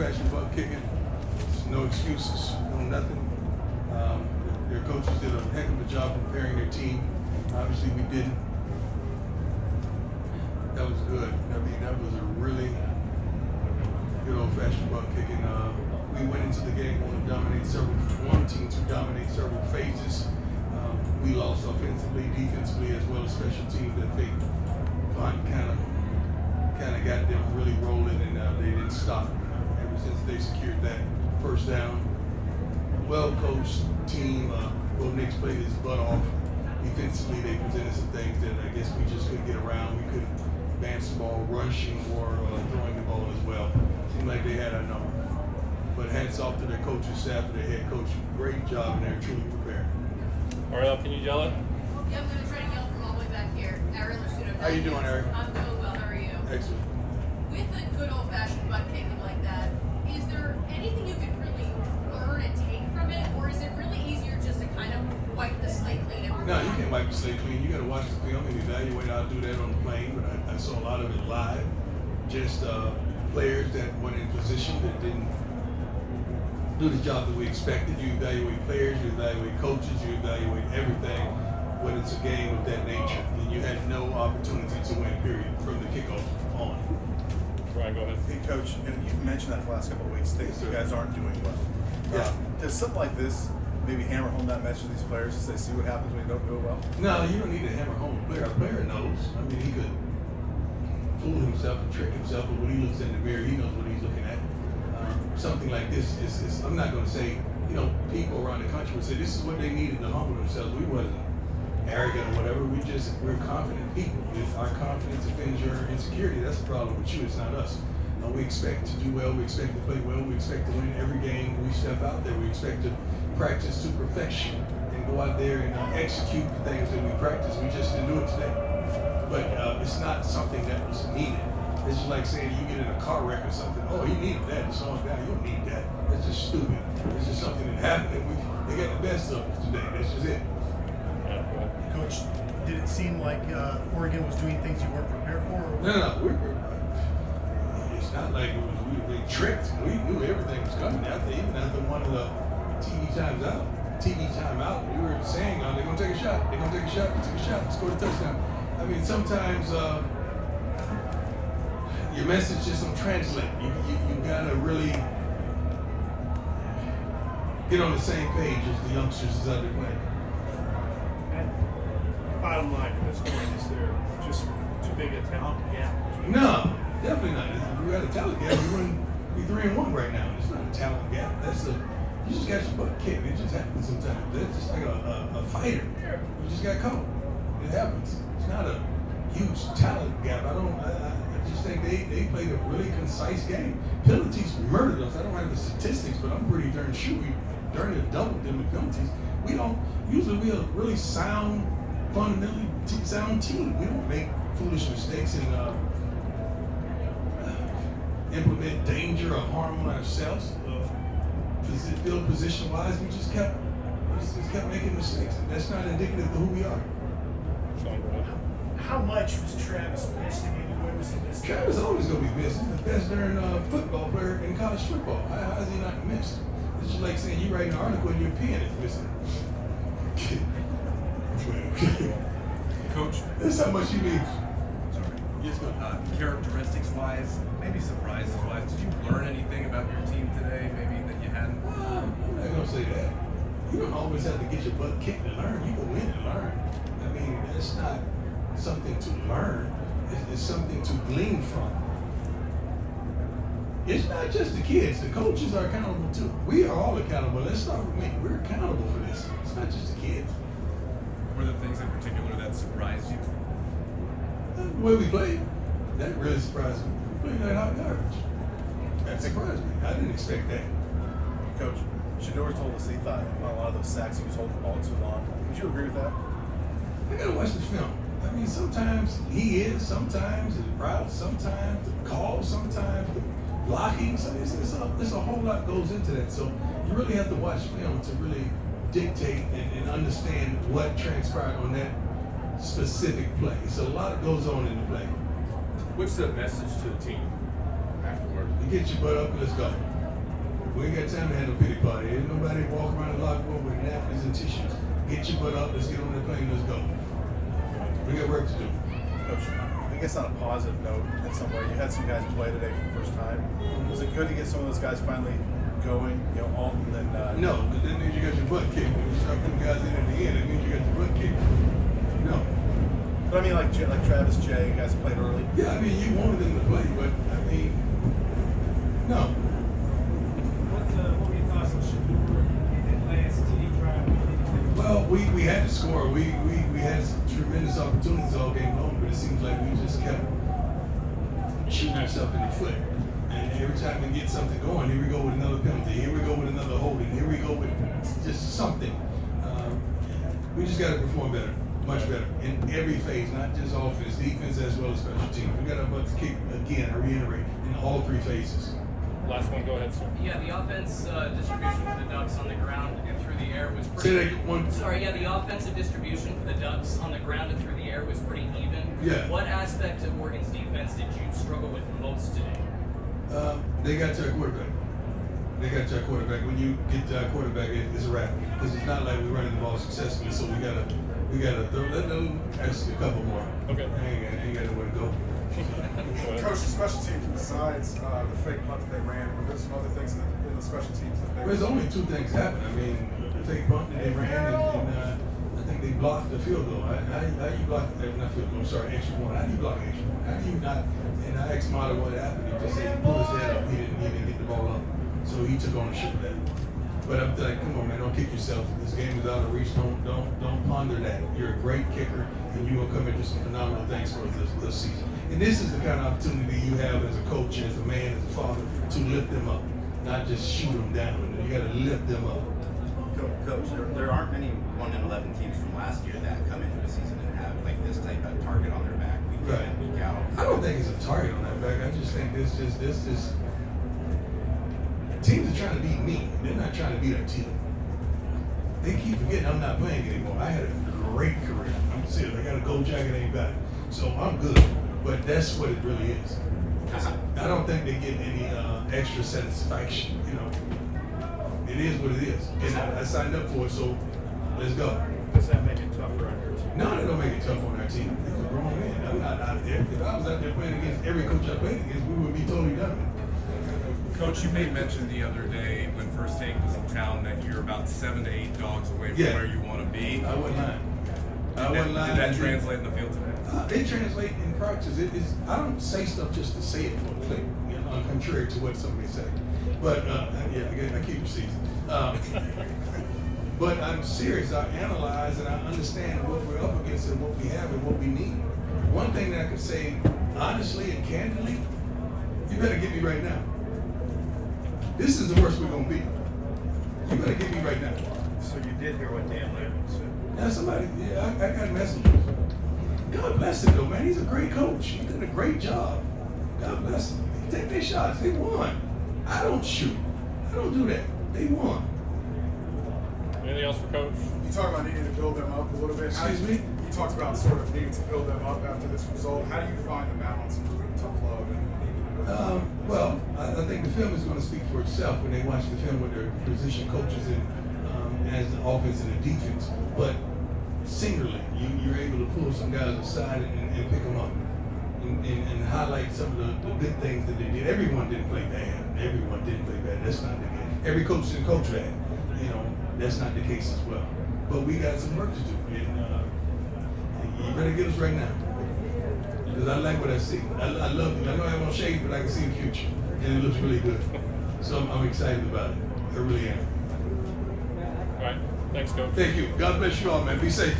old-fashioned butt kicking. No excuses, no nothing. Their coaches did a heck of a job preparing their team. Obviously, we didn't. That was good. I mean, that was a really good old-fashioned butt kicking. We went into the game wanting to dominate several phases. We lost offensively, defensively, as well as special teams. That fake punt kind of got them really rolling, and they didn't stop ever since they secured that first down. Well-coached team. Bo Nix played his butt off. Defensively, they presented some things that I guess we just couldn't get around. We couldn't advance the ball, rushing or throwing the ball as well. Seemed like they had our number. But hats off to their coaching staff and their head coach. Great job, and they're truly prepared. Ariel, can you yell it? Yeah, I'm going to try to yell from all the way back here. Ariel Arsuto. How you doing, Ariel? I'm doing well. How are you? Excellent. With a good old-fashioned butt kicking like that, is there anything you could really learn and take from it, or is it really easier just to kind of wipe the slate clean every No, you time? can't wipe the slate clean. You got to watch the film and evaluate. I'll do that on the plane, but I saw a lot of it live. Just players that weren't in position that didn't do the job that we expected. You evaluate players, you evaluate coaches, you evaluate everything when it's a game of that nature. And you had no opportunity to win, period, from the kickoff on. Ryan, go ahead. Hey, Coach, you've mentioned that for the last couple of weeks. Things you guys aren't doing well. Yeah. Does something like this maybe hammer home that message to these players to say, see what happens when you don't do it well? No, you don't need to hammer home a player. A player knows. I mean, he could fool himself and trick himself, but when he looks in the mirror, he knows what he's looking at. Something like this is I'm not going to say, people around the country would say this is what they needed to humble themselves. We wasn't arrogant or whatever. We're confident people. If our confidence offends your insecurity, that's the problem with you. It's not us. We expect to do well. We expect to play well. We expect to win every game we step out there. We expect to practice to perfection and go out there and execute the things that we practice. We just didn't do it today. But it's not something that was needed. It's just like saying you get in a car wreck or something. Oh, he needed that to slow him down. You don't need that. That's just stupid. It's just something that happened. And they got the best of us today. That's just it. Yeah, go ahead. Coach, did it seem like Oregon was doing things you weren't prepared for? Or No. It's not like we were being tricked. We knew everything was coming even after one of the TV timeout, we were saying, they're going to take a shot. They're going to take a shot. Take a shot. Score a touchdown. I mean, sometimes your message just don't translate. You gotta really get on the same page as the youngsters is out there playing. And bottom line, at this point, is there just too big a talent gap? No, definitely not. If we had a talent gap, we wouldn't be 3-1 right now. It's not a talent gap. You just got your butt kicked. It just happens sometimes. That's just like a fighter. You just got caught. It happens. It's not a huge talent gap. I just think they played a really concise game. Penalties murdered us. I don't have the statistics, but I'm pretty darn sure we darn near doubled them in penalties. Usually we're a really sound, fundamentally sound team. We don't make foolish mistakes and implement danger or harm on ourselves. Field position wise, we just kept making mistakes. And that's not indicative of who we are. Sean, go ahead. How much was Travis missed? I mean, what was he missed? Travis is always going to be missed. He's the best darn football player in college football. How is he not missed? It's just like saying you write an article and your pen is missing. Coach, That's how much he means. sorry. Yes, go. Characteristics-wise, maybe surprises-wise, did you learn anything about your team today, maybe that you hadn't? I'm not going to say that. You don't always have to get your butt kicked to learn. You can win and learn. I mean, that's not something to learn. It's something to glean from. It's not just the kids. The coaches are accountable too. We are all accountable. Let's start with me. We're accountable for this. It's not just the kids. Were there things in particular that surprised you? The way we played, that really surprised me. We played like hot garbage. That surprised me. I didn't expect that. Coach, Shador told us he thought on a lot of those sacks he was holding the ball too long. Would you agree with that? I gotta watch the film. I mean, sometimes he is, sometimes the route, sometimes the call, sometimes the blocking. So there's a whole lot goes into that. So you really have to watch film to really dictate and understand what transpired on that specific play. So a lot goes on in the play. What's the message to the team afterward? You get your butt up and let's go. We ain't got time to have no pity party. Ain't nobody walk around the locker room with napkins and tissues. Get your butt up. Let's get on the plane. Let's go. We got work to do. Coach, I guess on a positive note, in some way, you had some guys play today for the first time. Was it good to get some of those guys finally going? You know, Alton and No, because that means you got your butt kicked. When you start putting guys in at the end, it means you got your butt kicked. No. But I mean, like Travis Jay, guys played early. Yeah, I mean, you wanted them to play, but I mean, no. What were your thoughts on Shador in that last TD drive? Well, we had to score. We had some tremendous opportunities all game long, but it seems like we just kept shooting ourselves in the foot. And every time we get something going, here we go with another penalty. Here we go with another holding. Here we go with just something. We just got to perform better, much better, in every phase, not just offense, defense, as well as special teams. We got our butts kicked again. I reiterate, in all three phases. Last one, go ahead, sir. Yeah, the offense distribution for the Ducks on the ground and through the air was Say pretty. that one. Sorry, yeah, the offensive distribution for the Ducks on the ground and through the air was pretty even. Yeah. What aspect of Oregon's defense did you struggle with most today? They got to our quarterback. When you get to our quarterback, it's a wrap. Because it's not like we're running the ball successfully, so we gotta throw. Let them ask a couple more. Okay. I ain't got nowhere to go. Go ahead. Coach, the special teams, besides the fake punt that they ran, were there some other things in the special teams that they There's only two things happened. I mean, the fake punt that they ran, and I think they blocked the field goal. How you block not field goal? I'm sorry, extra point. How do you block an extra point? How do you not? And I asked Marta what happened. He just said he pulled his head up. He didn't even get the ball up, so he took ownership of that. But I'm like, come on, man, don't kick yourself. This game is out of reach. Don't ponder that. You're a great kicker, and you're gonna come into some phenomenal things for this season. And this is the kind of opportunity you have as a coach, as a man, as a father, to lift them up, not just shoot them down. You got to lift them up. Coach, there aren't many 1-11 teams from last year that come into the season and have like this type of target on their back week in and week out. I don't think it's a target on that back. I just think this teams are trying to beat me. They're not trying to beat our team. They keep forgetting I'm not playing anymore. I had a great career. I'm serious. I got a gold jacket, ain't got it. So I'm good. But that's what it really is. I don't think they get any extra satisfaction. You know, it is what it is, and I signed up for it. So let's go. Does that make it tougher on your team? No, they don't make it tough on our team. They're grown men. I'm not out there. If I was out there playing against every coach I played against, we would be totally done. Coach, you made mention the other day when First Take was in town that you're about 7 to 8 dogs away from where you want to be. I wasn't lying. Did that translate in the field today? They translate in practice. I don't say stuff just to say it for a click, you know, contrary to what somebody say. But yeah, I keep receipts. But I'm serious. I analyze and I understand what we're up against and what we have and what we need. One thing that I can say honestly and candidly, you better get me right now. This is the worst we're gonna be. You better get me right now. So you did hear what Dan Lamb said. Now I got messages. God bless him though, man. He's a great coach. He did a great job. God bless him. Take their shots. They won. I don't shoot. I don't do that. They won. Anything else for Coach? You talk about needing to build them up a little bit. Excuse me? You talked about sort of needing to build them up after this result. How do you find the balance between tough love and needing to build them up? Well, I think the film is going to speak for itself when they watch the film with their position coaches and as the offense and the defense. But singularly, you're able to pull some guys aside and pick them up and highlight some of the good things that they did. Everyone didn't play bad. Everyone didn't play bad. That's not the case. Every coach didn't coach bad. You know, that's not the case as well. But we got some work to do. And you better get us right now. Because I like what I see. I love it. I know I have no shades, but I can see the future. And it looks really good. So I'm excited about it. I really am. All right. Thanks, Coach. Thank you. God bless you all, man. Be safe.